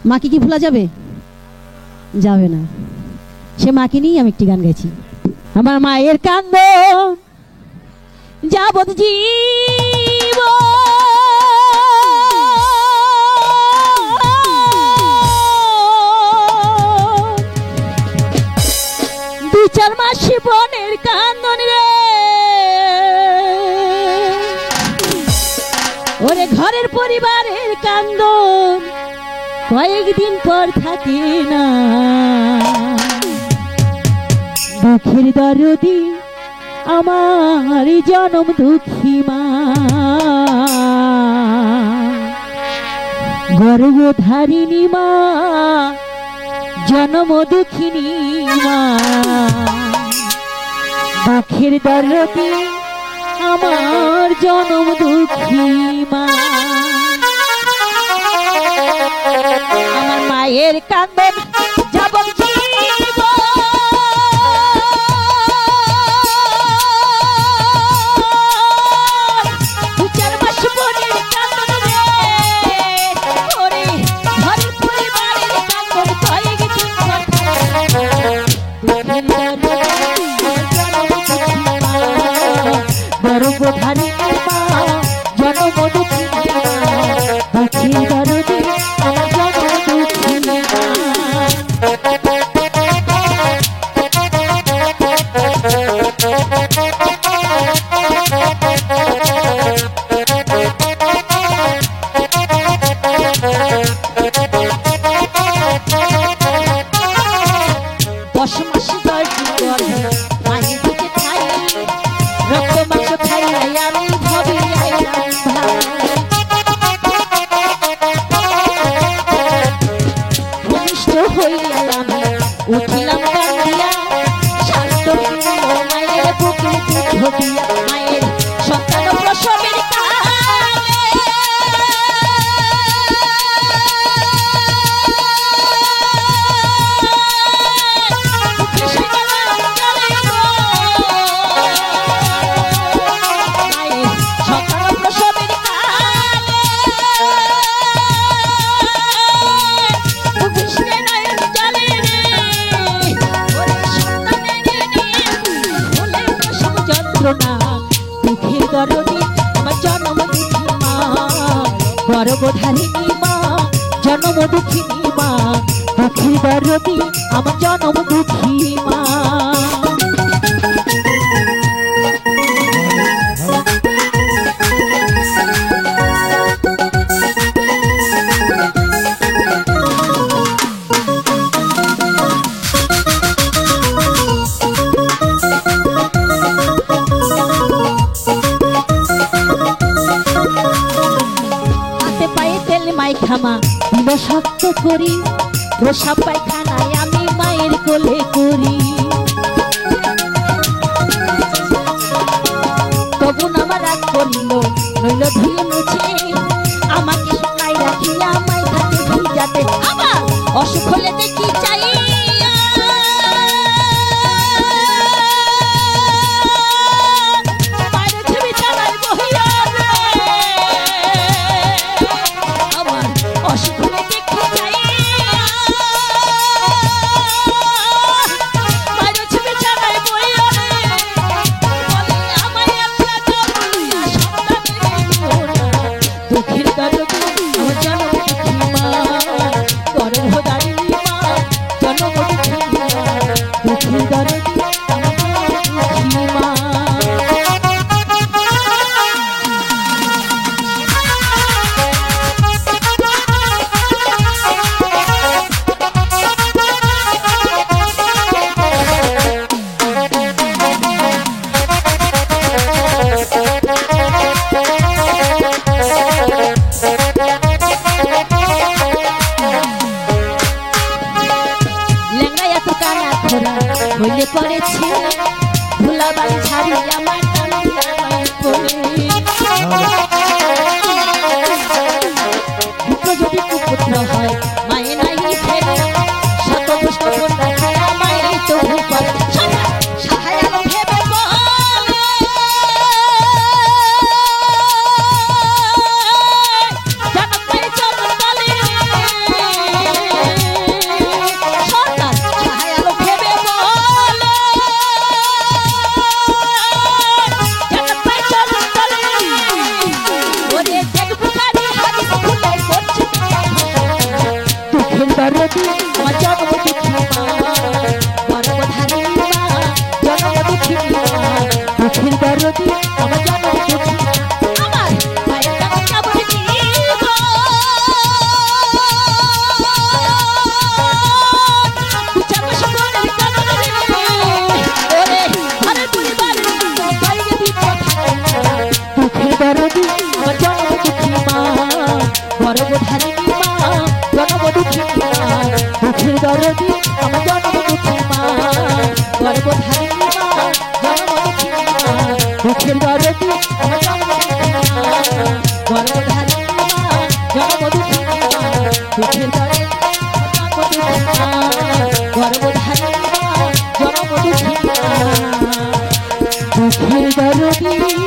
মাকে কি ভোলা যাবে? যাবে না। সে মাকে নিয়েই আমি একটি গান গাইছি। আমার মায়ের কান্দ যাবত জীব দুই চার মাস বনের কান্দন রে, ওরে ঘরের পরিবারের কান্দন কয়েকদিন পর থাকে না। দুঃখের দরদি আমার জনম দুঃখী মা, গর্ভধারিণী মা, জনম দুঃখিনী মা। দুঃখের দরদি আমার জনম দুঃখী মা। আমার মায়ের কান্দন যাবত জীব দু চার মাস বনের কান্দন রে, ওরে ঘরের পরিবারের কান্দন কয়েকদিন পর গর্ভধারিণী মা, জনম দুঃখিনী মা। দুঃখের দরদি আমার জনম দুঃখিনী মা। দশ মাস বয়সী গর্ভে মায়ের বুকে খাই, রক্ত মাংস খাই আমি ভবে ভূমিষ্ঠ হইয়া আমি উঠিলাম কান্দিয়া, শান্ত মায়ের বুকে ঢুকিয়া। মায়ের সন্তান প্রসবের দুঃখের দরদি আমার জনম দুঃখী মা, গর্ভধারিণী মা, জনম দুঃখিনী মা। দুঃখের দরদি আমার জনম দুঃখী মা। খামা শক্ত করি, প্রসাব পায়খানায় আমি মায়ের কোলে করি। তবু আমার রাগ করিল নইল ধুয়ে মুছে, আমাকে শোনাই রাখিয়া আমায় থাকে ভিজাতে। আমার অসুখ হলে দেখি চাই হইলে করেছি ভুলাবার ছাড়ি আমার যদি কুপুত্র হয় মায়ে নাই ফেরে, শত দুষ্ট মায়ের তো সহায় ভেবে দরদি আমার জনম দুঃখী মা গর্ভধারিণী মা জনম দুঃখী মা দুঃখের দরদি আমার জনম দুঃখী আমার মায়ের নাম কেমন দিব উচ্চাবাস করে কেমন দিব ওরে ঘরে পরিবারের মতো বাইরে দিব দুঃখের দরদি আমার জনম দুঃখী মা গর্ভধারিণী মা জনম দুঃখী মা দুঃখের দরদি আমার জনম দুঃখী মা গর্ভধারিণী মা জনম দুঃখী মা দুঃখের দরদি আমার জনম দুঃখী মা গর্ভধারিণী মা জনম দুঃখী মা দুঃখের দরদি গর্ভধারিণী মা জনম দুঃখী মা দুঃখের দরদি